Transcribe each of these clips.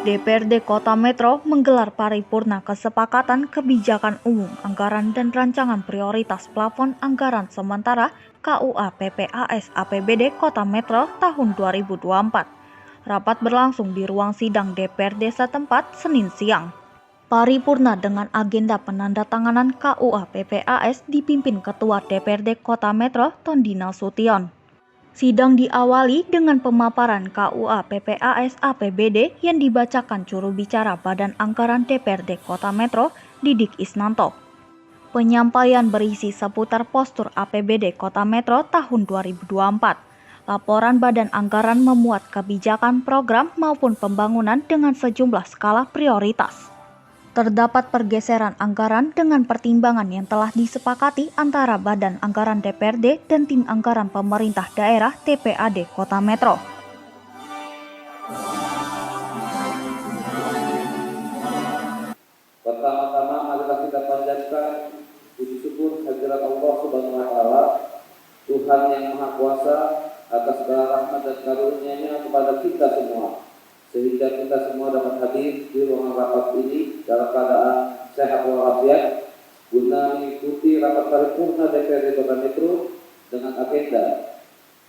DPRD Kota Metro menggelar paripurna kesepakatan kebijakan umum anggaran dan rancangan prioritas plafon anggaran sementara KUA PPAS APBD Kota Metro tahun 2024. Rapat berlangsung di ruang sidang DPRD setempat Senin siang. Paripurna dengan agenda penandatanganan KUA PPAS dipimpin Ketua DPRD Kota Metro Tondi Nasution. Sidang diawali dengan pemaparan KUA PPAS APBD yang dibacakan juru bicara Badan Anggaran DPRD Kota Metro, Didik Isnanto. Penyampaian berisi seputar postur APBD Kota Metro tahun 2024. Laporan Badan Anggaran memuat kebijakan program maupun pembangunan dengan sejumlah skala prioritas. Terdapat pergeseran anggaran dengan pertimbangan yang telah disepakati antara Badan Anggaran DPRD dan Tim Anggaran Pemerintah Daerah TPAD Kota Metro. Pertama-tama marilah kita panjatkan puji syukur hadirat Allah Subhanahu wa taala, Tuhan yang Maha Kuasa, atas segala rahmat dan karunia-Nya kepada kita semua, sehingga kita semua dapat hadir di ruangan rapat ini dalam keadaan sehat walafiat guna mengikuti rapat paripurna DPRD Kota Metro dengan agenda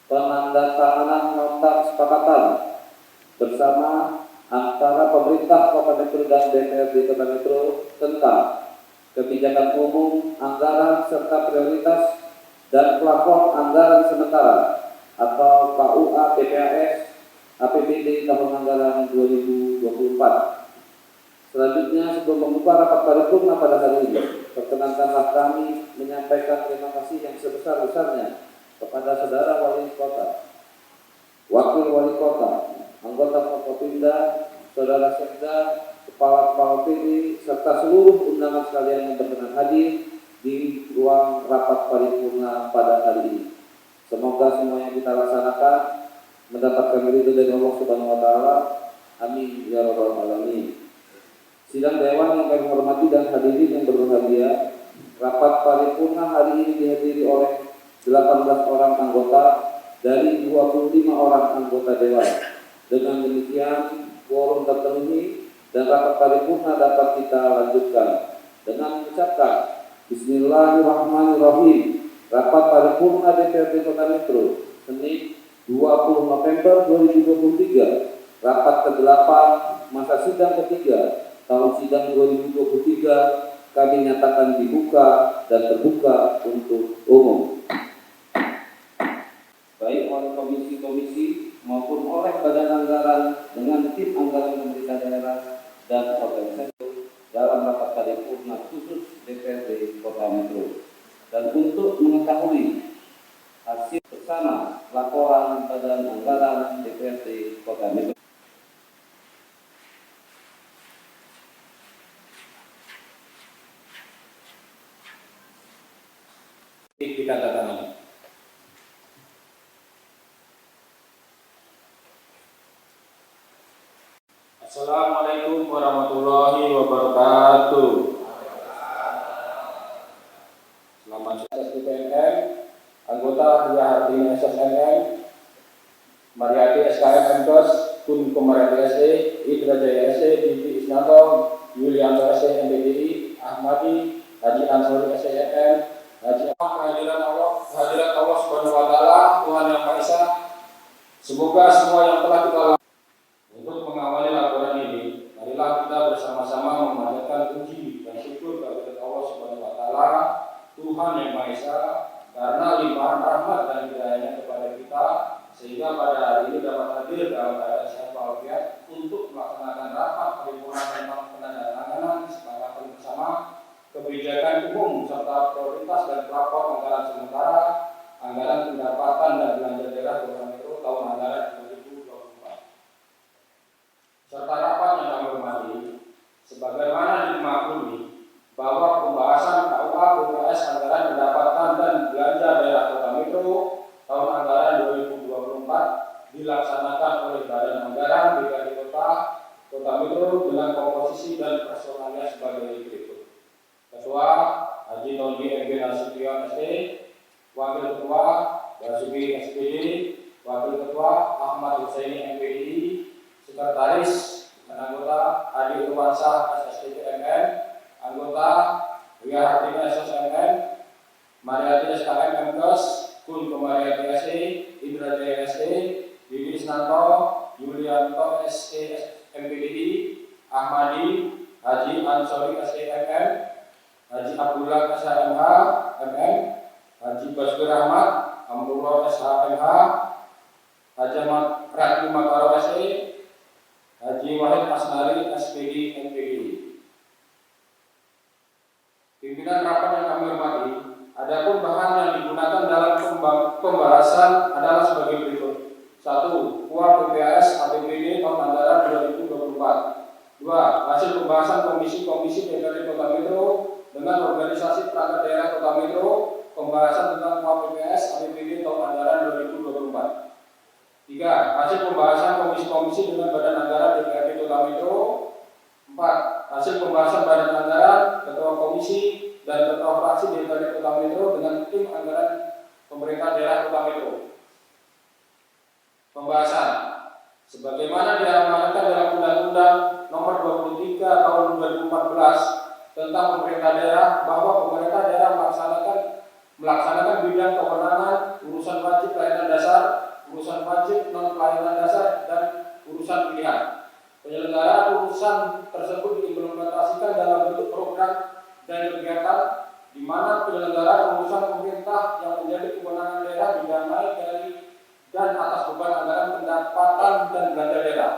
penandatanganan nota kesepakatan bersama antara pemerintah Kota Metro dan DPRD Kota Metro tentang kebijakan umum anggaran serta prioritas dan plafon anggaran sementara atau KUA PPAS APBD tahun anggaran 2024. Selanjutnya, sebelum membuka rapat paripurna pada hari ini, perkenankanlah kami menyampaikan terima kasih yang sebesar-besarnya kepada saudara wali kota, wakil wali kota, anggota Forkopimda, saudara sekda, kepala PD, serta seluruh undangan sekalian yang berkenan hadir di ruang rapat paripurna pada hari ini. Semoga semua yang kita laksanakan mendapatkan ridho dari Allah Subhanahu wa taala. Amin ya rabbal alamin. Sidang dewan yang kami hormati dan hadirin yang berbahagia, rapat paripurna hari ini dihadiri oleh 18 orang anggota dari 25 orang anggota dewan. Dengan demikian, quorum terpenuhi dan rapat paripurna dapat kita lanjutkan dengan mengucapkan Bismillahirrahmanirrahim. Rapat paripurna DPRD Kota Metro Senin 20 November 2023, rapat ke-8 masa sidang ketiga tahun sidang 2023 kami nyatakan dibuka dan terbuka untuk umum, baik oleh komisi-komisi maupun oleh Badan Anggaran dengan Tim Anggaran Pemerintah Daerah dan organisasi dalam rapat paripurna khusus DPRD Kota Metro. Dan untuk mengetahui hasil bersama laporan Badan Anggaran DPRD Kota Metro. Kita datang. Assalamualaikum warahmatullahi wabarakatuh. Selamat sore BPNM, anggota Ria Hartini SSNM, Mariati SKM MKOS, Kun Komarati SE, Idra Jaya SE, Didi Isnanto, Yulianto SE MBDI, Ahmadi, Haji Ansori SENM, Haji kehadiran Allah Subhanahu wa taala, Tuhan yang Maha Esa. Semoga semua yang telah kita lakukan untuk mengawali laporan ini, marilah kita bersama-sama memanjatkan puji dan syukur kepada Allah Subhanahu wa taala, Tuhan yang Maha Esa, karena limpahan rahmat dan hidayah-Nya kepada kita, sehingga pada hari ini dapat hadir dalam keadaan sehat walafiat untuk melaksanakan rapat paripurna tentang penandatanganan kesepakatan bersama kebijakan umum serta prioritas dan plafon anggaran sementara anggaran pendapatan dan belanja daerah Kota Metro tahun anggaran 2024. Serta rapat yang kami hormati, sebagaimana dimaklumi bahwa pembahasan KUA PPAS anggaran pendapatan dan belanja daerah Kota Metro tahun anggaran 2024 dilaksanakan oleh Badan Anggaran DPRD Kota Metro dengan komposisi dan personalnya sebagai berikut. Ketua Haji Tondi Nasution ST, Wakil Ketua Basuki SPD, Wakil Ketua Ahmad Husaini MPDI, Sekretaris dan anggota Adi Irwansyah SSDPMN, anggota Ria Hartini SSMN, Mariati SKM MKes, Kun Komariati SE, Indra Jaya SE, Didi Isnanto, Yulianto SE MPDI, Ahmadi, Haji Ansori SEMM, Haji Abdullah SHMH MM, Haji Basir Ahmad, Amrullah SHMH, Haji Ahmad Rati Makaro SE, Haji Wahid Asnari SPD MPDI. Pimpinan rapat yang kami hormati, adapun bahan yang digunakan dalam pembahasan adalah sebagai berikut. 1. KUA PPAS APBD tahun anggaran 2024. 2. Hasil pembahasan komisi-komisi DPRD Kota Metro dengan organisasi perangkat daerah Kota Metro, pembahasan tentang KUA PPAS APBD tahun anggaran 2024. 3. Hasil pembahasan komisi-komisi dengan badan anggaran DPRD Kota Metro. 4. Hasil pembahasan badan anggaran, ketua komisi, dan ketua fraksi DPRD Kota Metro dengan tim anggaran pemerintah daerah Kota Metro. Pembahasan sebagaimana diamanatkan dalam Undang-Undang Nomor 23 Tahun 2014 tentang pemerintah daerah, bahwa pemerintah daerah melaksanakan bidang kewenangan urusan wajib pelayanan dasar, urusan wajib non pelayanan dasar, dan urusan pilihan. Penyelenggaraan urusan tersebut diimplementasikan dalam bentuk program dan kegiatan di mana penyelenggaraan urusan pemerintah yang menjadi kewenangan daerah didanai dari dan atas beban anggaran pendapatan dan belanja daerah.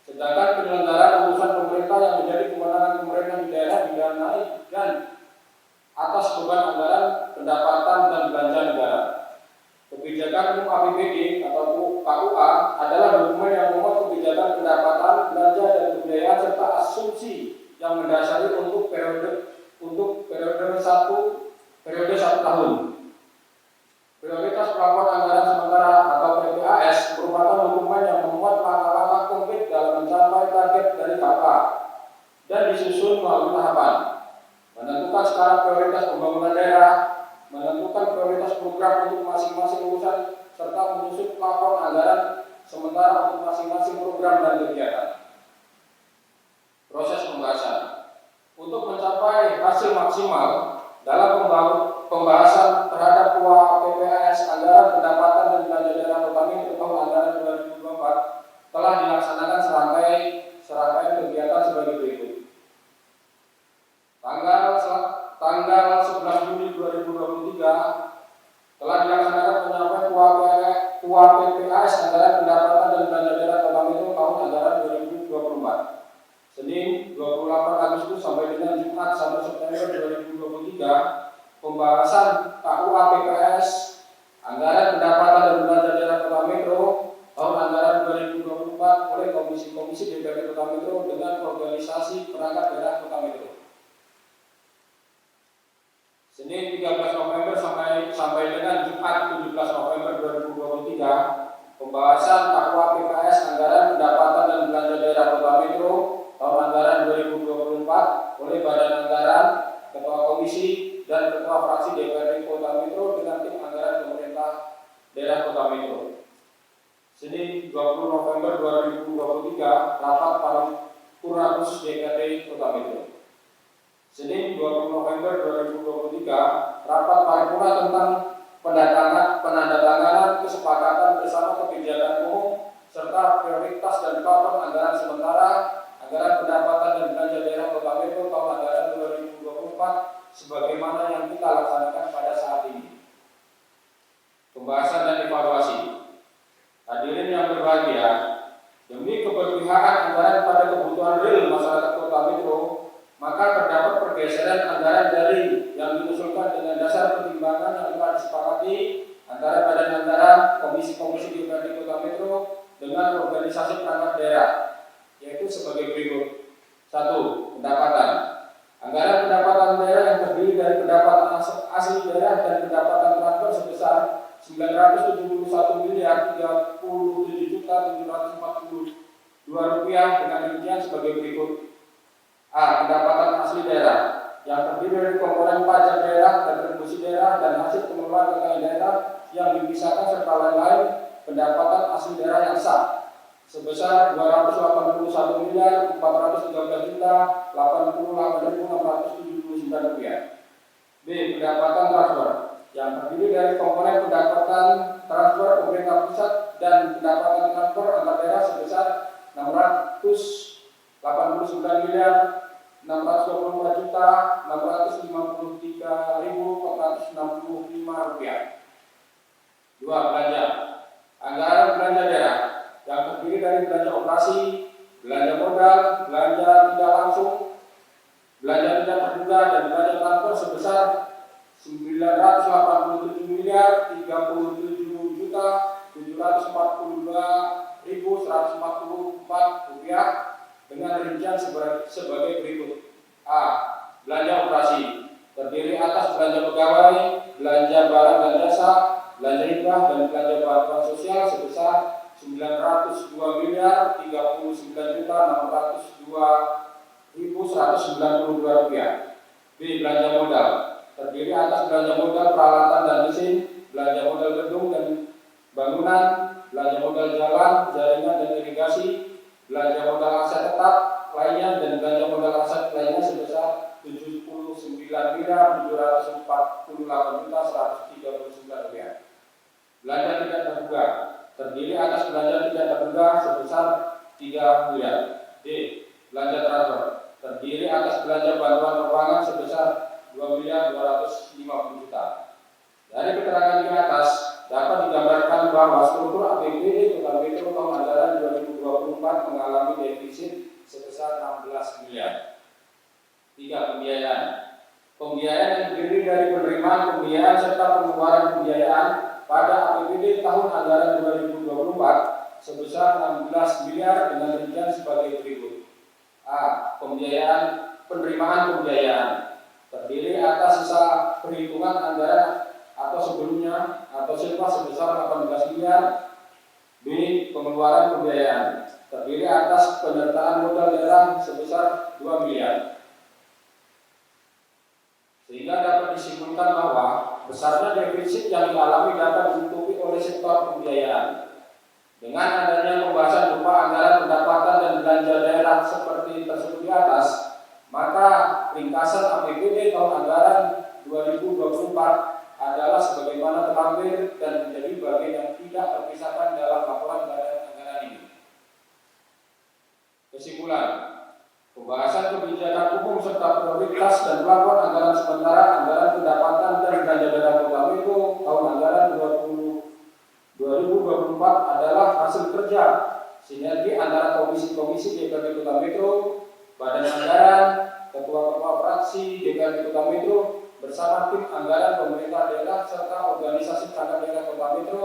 Sedangkan penyelenggaraan urusan pemerintah yang menjadi kewenangan pemerintah di daerah didanai dan atas beban anggaran pendapatan dan belanja negara. Kebijakan umum APBD atau KUA adalah dokumen yang memuat kebijakan pendapatan, belanja, dan pembiayaan serta asumsi yang mendasari untuk periode satu tahun. Prioritas pelaporan anggaran sementara atau PPAS merupakan dokumen yang memuat langkah-langkah konkret dalam mencapai target dari KUA dan disusun melalui tahapan. Menentukan skala prioritas pembangunan daerah, menentukan prioritas program untuk masing-masing urusan, serta menyusun pelaporan anggaran sementara untuk masing-masing program dan kegiatan. Proses pembahasan. Untuk mencapai hasil maksimal dalam pembahasan terhadap KUA PPAS anggaran pendapatan dan belanja daerah Kota Metro tahun anggaran 2024 telah dilaksanakan serangkaian kegiatan sebagai berikut. Tanggal 11 Juli 2023 telah dilaksanakan penyampaian KUA PPAS anggaran pendapatan dan belanja daerah Kota Metro tahun anggaran 2024. Senin 28 Agustus sampai dengan Jumat 1 September 2023, pembahasan KUA PPAS anggaran pendapatan dan belanja daerah Kota Metro tahun anggaran 2024 oleh komisi-komisi DPRD Kota Metro dengan organisasi perangkat daerah Kota Metro. Senin 13 November sampai dengan Jumat 17 November 2023, pembahasan KUA PPAS anggaran pendapatan dan belanja daerah Kota Metro tahun anggaran 2024 oleh Badan Anggaran, Ketua Komisi, dan Ketua Fraksi DPRD Kota Metro dengan tim anggaran pemerintah daerah Kota Metro. Senin 20 November 2023, rapat paripurna khusus DPRD Kota Metro. Senin 20 November 2023, rapat paripurna tentang penandatanganan kesepakatan bersama kebijakan umum serta prioritas dan pelaporan anggaran sementara anggaran pendapatan dan belanja daerah Kota Metro tahun anggaran 2024 sebagaimana yang kita laksanakan pada saat ini. Pembahasan dan evaluasi. Hadirin yang berbahagia, demi keberpihakan anggaran pada kebutuhan real masyarakat Kota Metro, maka terdapat pergeseran anggaran dari yang diusulkan dengan dasar pertimbangan yang telah disepakati antara badan anggaran, komisi-komisi DPRD Kota Metro dengan organisasi perangkat daerah, yaitu sebagai berikut. 1. Pendapatan. Anggaran pendapatan daerah yang terdiri dari pendapatan asli daerah dan pendapatan transfer sebesar Rp977.742 dengan rincian sebagai berikut. A. Pendapatan asli daerah yang terdiri dari komponen pajak daerah, retribusi daerah, dan hasil pengeluaran kekayaan daerah yang dipisahkan serta lain-lain pendapatan asli daerah yang sah. sebesar 281.413.878.679 rupiah. B. Pendapatan transfer yang terdiri dari komponen pendapatan transfer pemerintah pusat dan pendapatan transfer antar daerah sebesar 669.624.653.465 rupiah. 2. Belanja. Anggaran belanja daerah yang terdiri dari belanja operasi, belanja modal, belanja tidak langsung, belanja tidak terduga dan belanja transfer sebesar 987.742.144 rupiah dengan rincian sebagai berikut. A. Belanja operasi terdiri atas belanja pegawai, belanja barang dan jasa, belanja hibah dan belanja bantuan sosial sebesar 932.602.192 rupiah. B. Belanja modal terdiri atas belanja modal peralatan dan mesin, belanja modal gedung dan bangunan, belanja modal jalan, jaringan dan irigasi, belanja modal aset tetap lainnya dan belanja modal aset lainnya sebesar 79.748.139 rupiah. Belanja tidak terduga terdiri atas belanja tidak terduga sebesar 3 miliar. D. Belanja transfer terdiri atas belanja bantuan keuangan sebesar 2.250.000.000. Dari keterangan di atas dapat digambarkan bahwa struktur APBD Kota Metro tahun anggaran 2024 mengalami defisit sebesar 16 miliar. 3. Pembiayaan. Pembiayaan yang terdiri dari penerimaan pembiayaan serta pengeluaran pembiayaan pada APBD tahun anggaran 2024 sebesar 16 miliar dengan rincian sebagai berikut. A. Penerimaan pembiayaan terdiri atas sisa perhitungan anggaran atau sebelumnya atau silpa sebesar 18 miliar. B. Pengeluaran pembiayaan terdiri atas penyertaan modal daerah sebesar 2 miliar. Sehingga dapat disimpulkan bahwa besarnya defisit yang dialami dapat ditutupi oleh sektor pembiayaan. Dengan adanya pembahasan berupa anggaran pendapatan dan belanja daerah seperti tersebut di atas, maka ringkasan APBD tahun anggaran 2024 adalah sebagaimana terlampir dan menjadi bagian yang tidak terpisahkan dalam laporan badan anggaran ini. Kesimpulan, pembahasan kebijakan umum serta prioritas dan plafon anggaran sementara anggaran pendapatan dan belanja daerah Kota Metro tahun anggaran 2024 adalah hasil kerja sinergi antara komisi-komisi DPRD Kota Metro, badan anggaran, ketua-ketua fraksi DPRD Kota Metro bersama tim anggaran pemerintah daerah serta organisasi perangkat daerah Kota Metro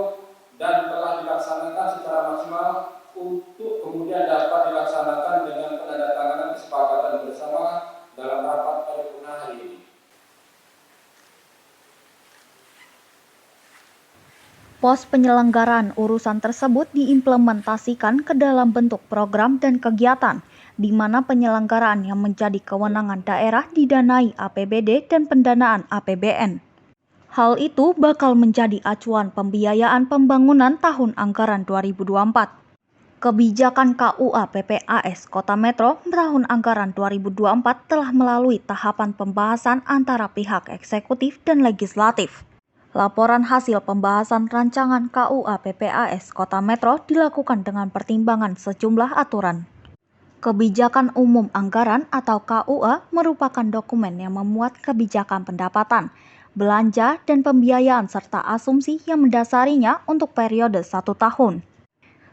dan telah dilaksanakan secara maksimal untuk kemudian dapat dilaksanakan dengan penandatanganan kesepakatan bersama dalam rapat paripurna hari ini. Pos penyelenggaraan urusan tersebut diimplementasikan ke dalam bentuk program dan kegiatan, di mana penyelenggaraan yang menjadi kewenangan daerah didanai APBD dan pendanaan APBN. Hal itu bakal menjadi acuan pembiayaan pembangunan tahun anggaran 2024. Kebijakan KUA PPAS Kota Metro tahun anggaran 2024 telah melalui tahapan pembahasan antara pihak eksekutif dan legislatif. Laporan hasil pembahasan rancangan KUA PPAS Kota Metro dilakukan dengan pertimbangan sejumlah aturan. Kebijakan Umum Anggaran atau KUA merupakan dokumen yang memuat kebijakan pendapatan, belanja, dan pembiayaan serta asumsi yang mendasarinya untuk periode 1 tahun.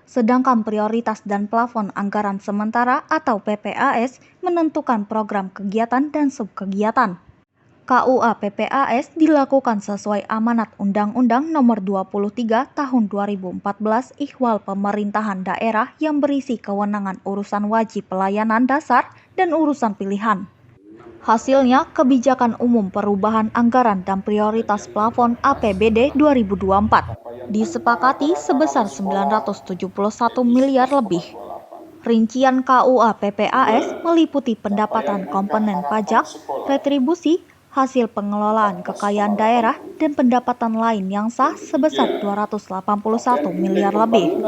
Sedangkan prioritas dan plafon anggaran sementara atau PPAS menentukan program kegiatan dan subkegiatan. KUA PPAS dilakukan sesuai amanat Undang-Undang Nomor 23 Tahun 2014 Ihwal Pemerintahan Daerah yang berisi kewenangan urusan wajib pelayanan dasar dan urusan pilihan. Hasilnya, kebijakan umum perubahan anggaran dan prioritas plafon APBD 2024 disepakati sebesar 971 miliar lebih. Rincian KUA PPAS meliputi pendapatan komponen pajak, retribusi, hasil pengelolaan kekayaan daerah dan pendapatan lain yang sah sebesar 281 miliar lebih.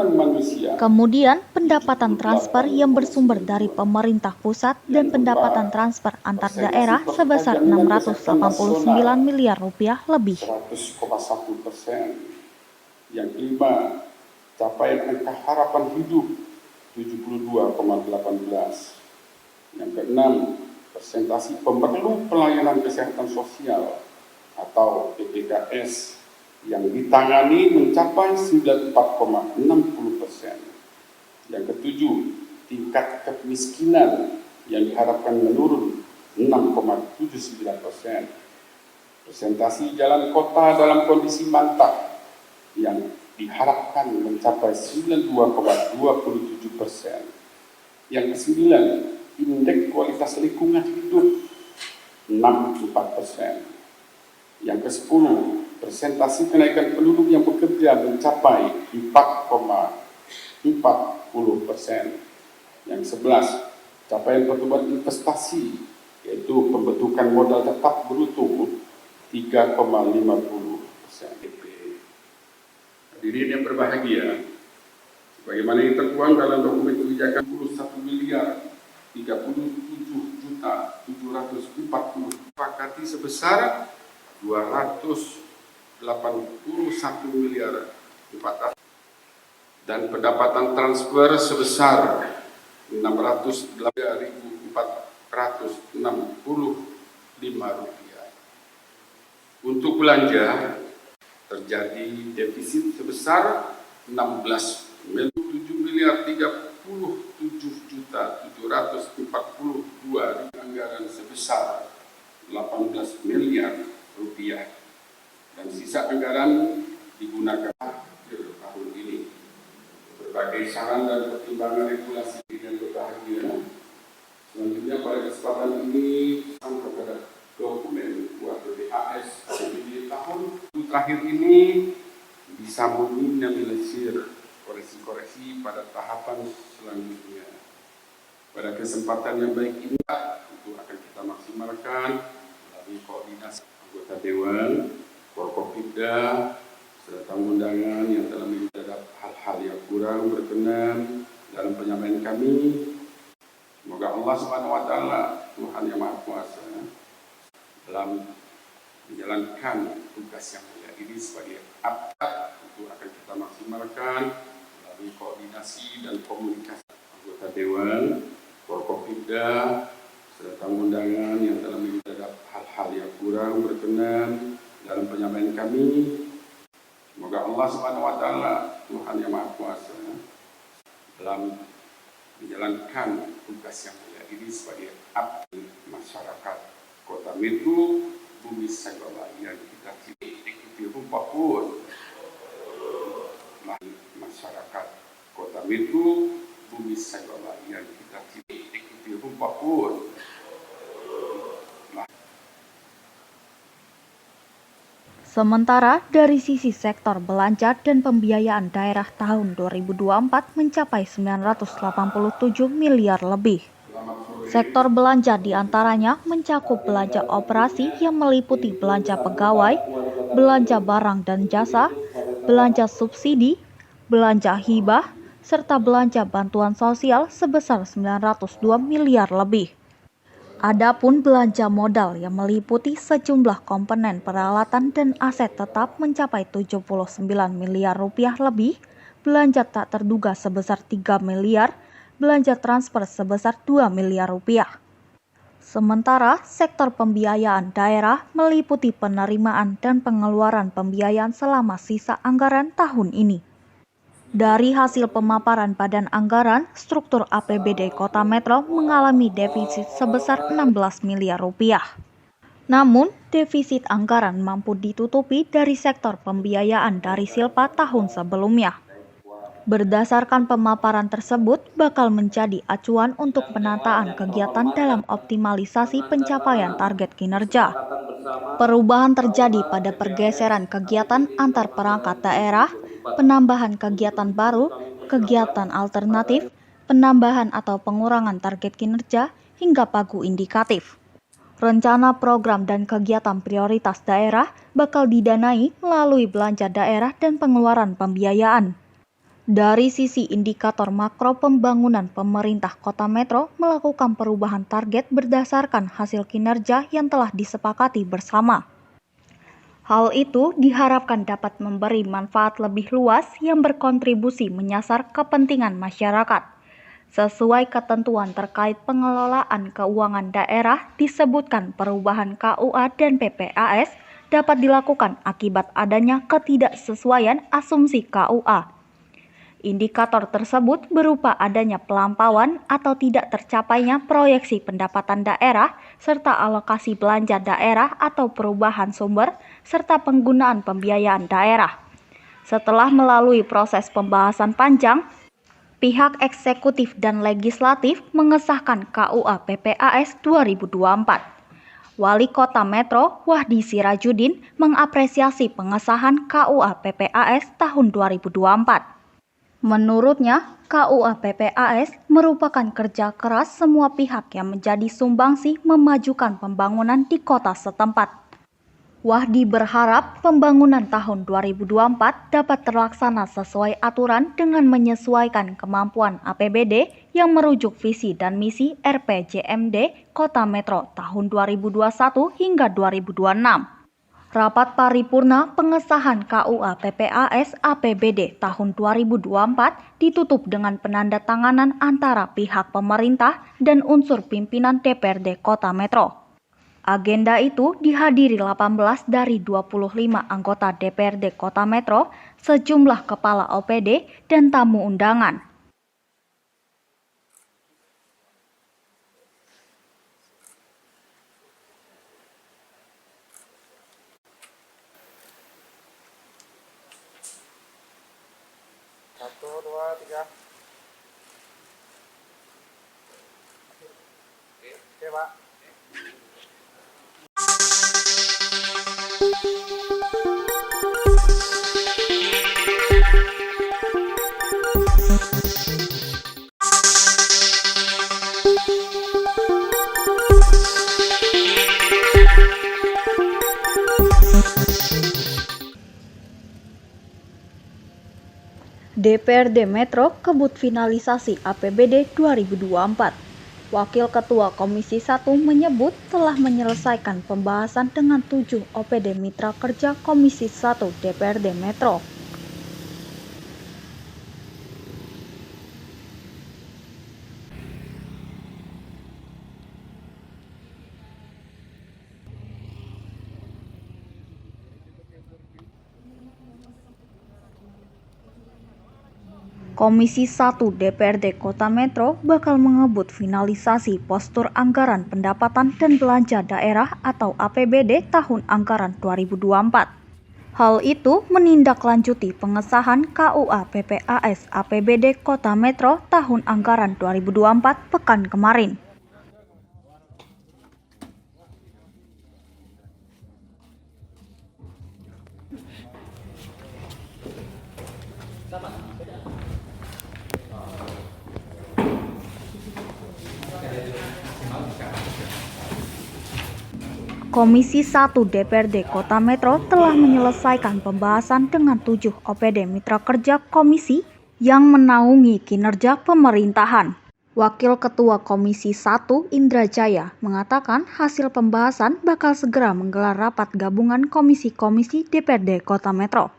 Kemudian, pendapatan transfer yang bersumber dari pemerintah pusat dan pendapatan transfer antar daerah sebesar 689 miliar rupiah lebih. 100,1%. Yang kelima, capaian angka harapan hidup 72,18. Yang keenam, presentasi pemerlu pelayanan kesehatan sosial atau PPKS yang ditangani mencapai 94,60%. Yang ketujuh, tingkat kemiskinan yang diharapkan menurun 6,79%. Presentasi jalan kota dalam kondisi mantap yang diharapkan mencapai 92,27%. Yang kesembilan, indeks kualitas lingkungan hidup 64%. Yang kesepuluh, presentasi kenaikan penduduk yang bekerja mencapai 4,40%. Yang sebelas, capaian pertumbuhan investasi yaitu pembentukan modal tetap bruto 3,50%. Hadirin yang berbahagia, sebagaimana yang tertuang dalam dokumen kebijakan 21 miliar 37.740 sepakati sebesar 281 miliar 400 dan pendapatan transfer sebesar 608.465 rupiah. Untuk belanja terjadi defisit sebesar 16.037.742 anggaran sebesar 18 miliar rupiah dan sisa anggaran digunakan akhir tahun ini. Berbagai saran dan pertimbangan regulasi yang berbahagia. Selanjutnya pada kesempatan ini sampai kepada dokumen UAPBAS APBD tahun terakhir ini bisa meminimalisir koreksi-koreksi pada tahapan selanjutnya. Pada kesempatan yang baik ini itu akan kita maksimalkan melalui koordinasi anggota Dewan, Forkopimda, serta undangan yang telah mendapat hal-hal yang kurang berkenan dalam penyampaian kami. Semoga Allah Subhanahu wa taala, Tuhan yang Maha Kuasa, dalam menjalankan tugas yang mulia ini sebagai abad itu akan kita maksimalkan melalui koordinasi dan komunikasi anggota Dewan, Forkopimda, serta undangan yang telah mendapat hal-hal yang kurang berkenan dalam penyampaian kami. Semoga Allah Subhanahu wa taala, Tuhan yang Maha Kuasa, dalam menjalankan tugas yang mulia ini sebagai abdi masyarakat Kota Metro Bumi Sayola yang kita ikuti rupa pun masyarakat Kota Metro Bumi Sayola yang kita ikuti rupa pun. Sementara dari sisi sektor belanja dan pembiayaan daerah tahun 2024 mencapai 987 miliar lebih. Sektor belanja diantaranya mencakup belanja operasi yang meliputi belanja pegawai, belanja barang dan jasa, belanja subsidi, belanja hibah, serta belanja bantuan sosial sebesar 902 miliar lebih. Adapun belanja modal yang meliputi sejumlah komponen peralatan dan aset tetap mencapai 79 miliar rupiah lebih, belanja tak terduga sebesar 3 miliar, belanja transfer sebesar 2 miliar rupiah. Sementara sektor pembiayaan daerah meliputi penerimaan dan pengeluaran pembiayaan selama sisa anggaran tahun ini. Dari hasil pemaparan Badan Anggaran, struktur APBD Kota Metro mengalami defisit sebesar 16 miliar rupiah. Namun, defisit anggaran mampu ditutupi dari sektor pembiayaan dari Silpa tahun sebelumnya. Berdasarkan pemaparan tersebut bakal menjadi acuan untuk penataan kegiatan dalam optimalisasi pencapaian target kinerja. Perubahan terjadi pada pergeseran kegiatan antar perangkat daerah, penambahan kegiatan baru, kegiatan alternatif, penambahan atau pengurangan target kinerja, hingga pagu indikatif. Rencana program dan kegiatan prioritas daerah bakal didanai melalui belanja daerah dan pengeluaran pembiayaan. Dari sisi indikator makro pembangunan, pemerintah Kota Metro melakukan perubahan target berdasarkan hasil kinerja yang telah disepakati bersama. Hal itu diharapkan dapat memberi manfaat lebih luas yang berkontribusi menyasar kepentingan masyarakat. Sesuai ketentuan terkait pengelolaan keuangan daerah, disebutkan perubahan KUA dan PPAS dapat dilakukan akibat adanya ketidaksesuaian asumsi KUA. Indikator tersebut berupa adanya pelampauan atau tidak tercapainya proyeksi pendapatan daerah, serta alokasi belanja daerah atau perubahan sumber, serta penggunaan pembiayaan daerah. Setelah melalui proses pembahasan panjang, pihak eksekutif dan legislatif mengesahkan KUA PPAS 2024. Wali Kota Metro Wahdi Sirajudin mengapresiasi pengesahan KUA PPAS tahun 2024. Menurutnya, KUA PPAS merupakan kerja keras semua pihak yang menjadi sumbangsi memajukan pembangunan di kota setempat. Wahdi berharap pembangunan tahun 2024 dapat terlaksana sesuai aturan dengan menyesuaikan kemampuan APBD yang merujuk visi dan misi RPJMD Kota Metro tahun 2021 hingga 2026. Rapat paripurna pengesahan KUA PPAS APBD tahun 2024 ditutup dengan penandatanganan antara pihak pemerintah dan unsur pimpinan DPRD Kota Metro. Agenda itu dihadiri 18 dari 25 anggota DPRD Kota Metro, sejumlah kepala OPD, dan tamu undangan. Satu, dua, tiga. Oke, Pak. DPRD Metro kebut finalisasi APBD 2024. Wakil Ketua Komisi 1 menyebut telah menyelesaikan pembahasan dengan 7 OPD Mitra Kerja Komisi 1 DPRD Metro. Komisi 1 DPRD Kota Metro bakal mengebut finalisasi postur anggaran pendapatan dan belanja daerah atau APBD tahun anggaran 2024. Hal itu menindaklanjuti pengesahan KUA PPAS APBD Kota Metro tahun anggaran 2024 pekan kemarin. Komisi 1 DPRD Kota Metro telah menyelesaikan pembahasan dengan 7 OPD Mitra Kerja Komisi yang menaungi kinerja pemerintahan. Wakil Ketua Komisi 1 Indra Jaya mengatakan hasil pembahasan bakal segera menggelar rapat gabungan komisi-komisi DPRD Kota Metro.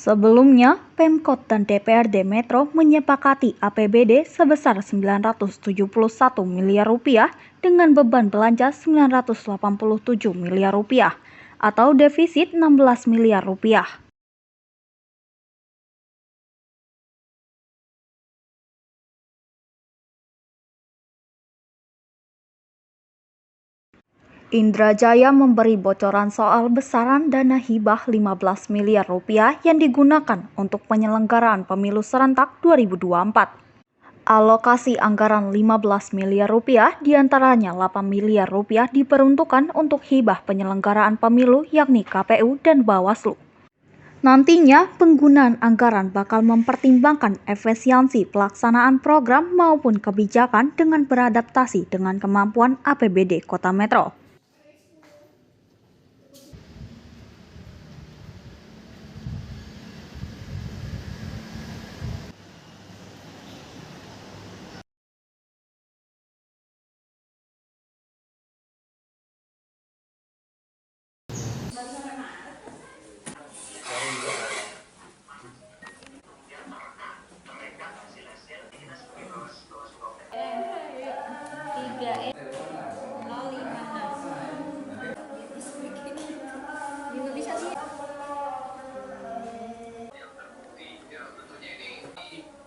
Sebelumnya, Pemkot dan DPRD Metro menyepakati APBD sebesar Rp971 miliar dengan beban belanja Rp987 miliar atau defisit Rp16 miliar. Indra Jaya memberi bocoran soal besaran dana hibah 15 miliar rupiah yang digunakan untuk penyelenggaraan pemilu serentak 2024. Alokasi anggaran 15 miliar rupiah diantaranya 8 miliar rupiah diperuntukkan untuk hibah penyelenggaraan pemilu yakni KPU dan Bawaslu. Nantinya penggunaan anggaran bakal mempertimbangkan efisiensi pelaksanaan program maupun kebijakan dengan beradaptasi dengan kemampuan APBD Kota Metro.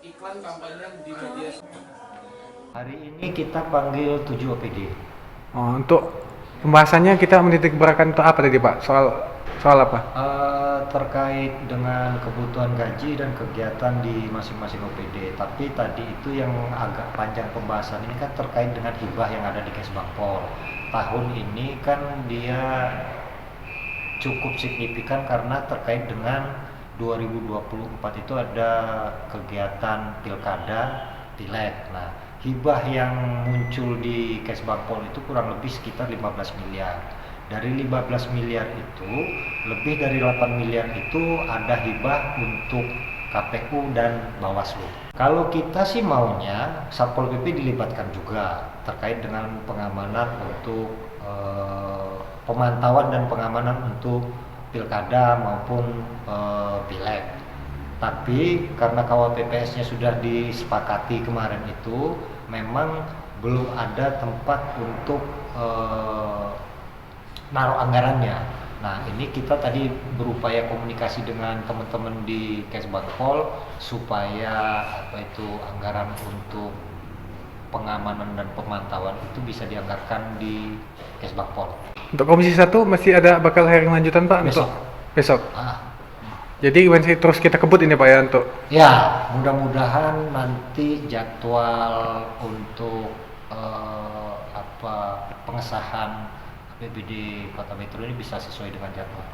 Iklan kampanye di media. Hari ini kita panggil 7 OPD. Oh, untuk pembahasannya kita menitik beratkan untuk apa tadi Pak? Soal apa? Terkait dengan kebutuhan gaji dan kegiatan di masing-masing OPD. Tapi tadi itu yang agak panjang pembahasan ini kan terkait dengan hibah yang ada di Kesbangpol. Tahun ini kan dia cukup signifikan karena terkait dengan 2024 itu ada kegiatan pilkada, pileg. Nah, hibah yang muncul di Kesbangpol itu kurang lebih sekitar 15 miliar. Dari 15 miliar itu, lebih dari 8 miliar itu ada hibah untuk KPU dan Bawaslu. Kalau kita sih maunya Satpol PP dilibatkan juga terkait dengan pengamanan untuk pemantauan dan pengamanan untuk pilkada maupun pileg. Tapi karena kawal PPS-nya sudah disepakati kemarin itu, memang belum ada tempat untuk naruh anggarannya. Nah, ini kita tadi berupaya komunikasi dengan teman-teman di Kesbangpol supaya anggaran untuk pengamanan dan pemantauan itu bisa dianggarkan di Kesbangpol. Untuk Komisi 1 masih ada bakal hearing lanjutan Pak? Besok. Untuk besok. Ah. Jadi masih terus kita kebut ini Pak ya untuk. Ya, mudah-mudahan nanti jadwal untuk pengesahan APBD Kota Metro ini bisa sesuai dengan jadwal.